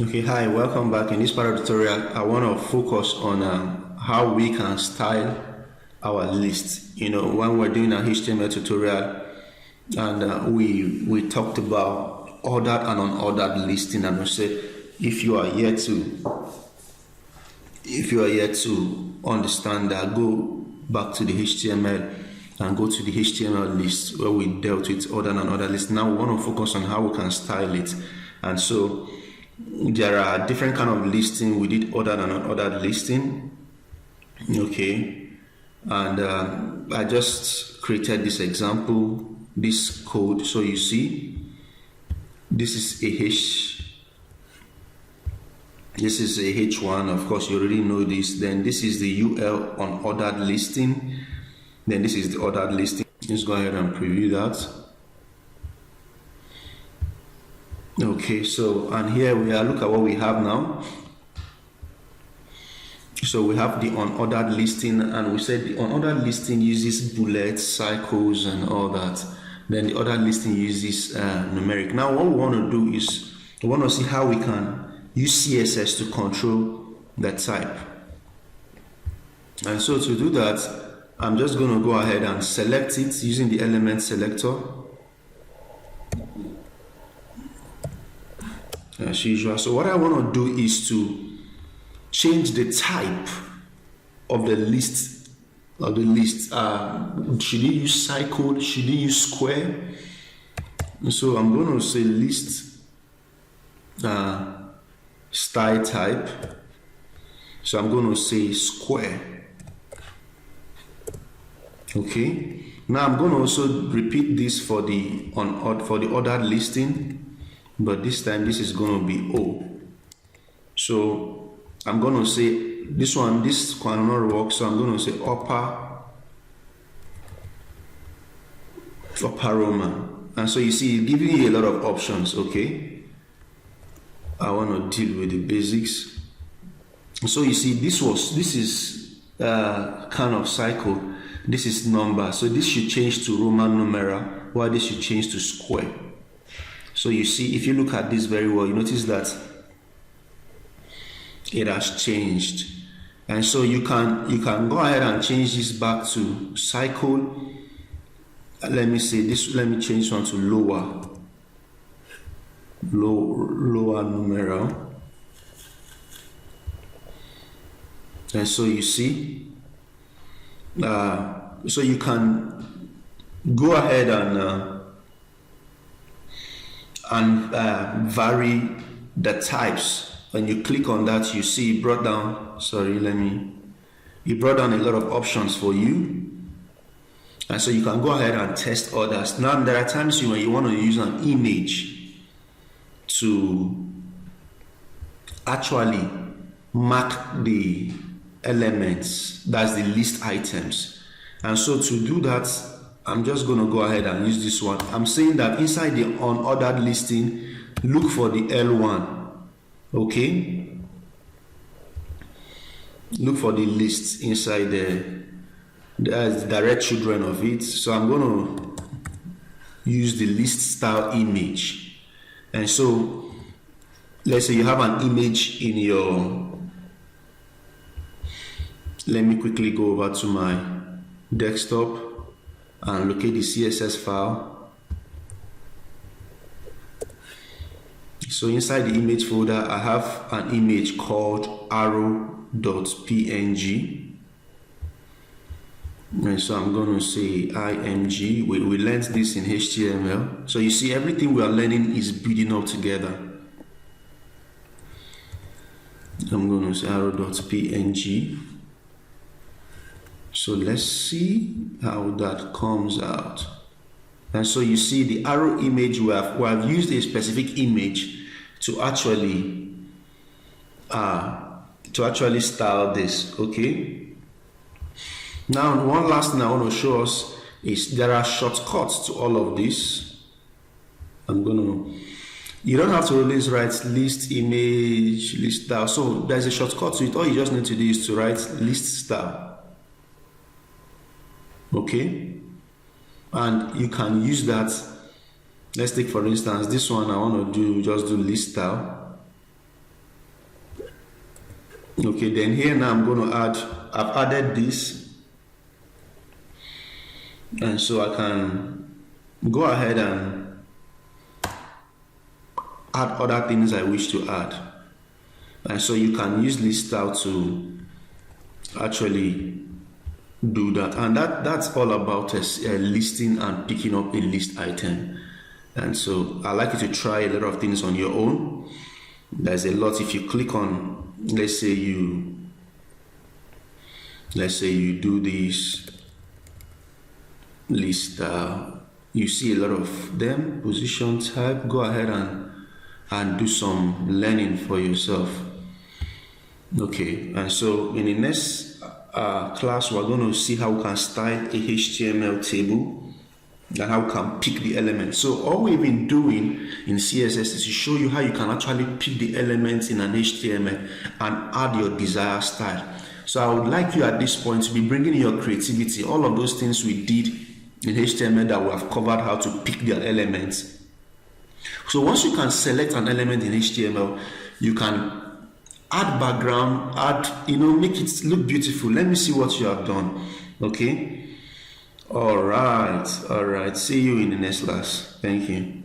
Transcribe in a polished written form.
Okay, hi, welcome back. In this part of the tutorial, I want to focus on how we can style our list. When we're doing an HTML tutorial, and we talked about ordered and unordered listing, and we said if you are yet to understand that, go back to the HTML and go to the HTML list where we dealt with ordered and unordered list. Now we want to focus on how we can style it, and so there are different kind of listing. We did ordered and unordered listing. Okay, and I just created this example, this code. So you see, this is a H1. Of course, you already know this. Then this is the UL unordered listing. Then this is the ordered listing. Let's go ahead and preview that. Okay, so and here we are. Look at what we have now. So we have the unordered listing, and we said the unordered listing uses bullets, cycles, and all that. Then the ordered listing uses numeric. Now what we want to do is we want to see how we can use CSS to control the type. And so to do that, I'm just going to go ahead and select it using the element selector. As usual. So what I want to do is to change the type of the list. Should you use cycle? Should you use square? So I'm going to say list style type. So I'm going to say square. Okay. Now I'm going to also repeat this for the ordered listing. But this time this is going to be O. So I'm going to say this cannot work, so I'm going to say upper Roman. And so you see, it's giving you a lot of options. Okay, I want to deal with the basics. So you see, this is kind of cycle. This is number, so this should change to Roman numeral, while this should change to square. So you see, if you look at this very well, you notice that it has changed. And so you can go ahead and change this back to cycle. Let me say this, let me change one to lower numeral. And so you see, so you can go ahead and vary the types. When you click on that, you see it brought down a lot of options for you, and so you can go ahead and test others. Now there are times when you want to use an image to actually mark the elements, that's the list items. And so to do that, I'm just going to go ahead and use this one. I'm saying that inside the unordered listing, look for the L1. Okay, look for the list inside the direct children of it. So I'm going to use the list style image. And so let's say you have an image in your, let me quickly go over to my desktop and locate the CSS file. So inside the image folder, I have an image called arrow.png. And so I'm going to say img. We learned this in HTML. So you see, everything we are learning is building up together. I'm going to say arrow.png. So let's see how that comes out. And so you see the arrow image, we have used a specific image to actually style this. Okay. Now one last thing I want to show us is there are shortcuts to all of this. You don't have to always write list image, list style. So there's a shortcut to it. All you just need to do is to write list style. Okay, and you can use that. Let's take for instance this one. I want to just do list style. Okay, then here now I'm going to I've added this, and so I can go ahead and add other things I wish to add. And so you can use list style to actually do that, and that's all about listing and picking up a list item. And so I like you to try a lot of things on your own. There's a lot. If you click on, let's say you do this list, you see a lot of them. Position type, go ahead and do some learning for yourself. Okay, and so in the next class we're going to see how we can style a HTML table and how we can pick the elements. So all we've been doing in CSS is to show you how you can actually pick the elements in an HTML and add your desired style. So I would like you at this point to be bringing in your creativity, all of those things we did in HTML that we have covered how to pick their elements. So once you can select an element in HTML, you can add background, make it look beautiful. Let me see what you have done. Okay. All right. See you in the next class. Thank you.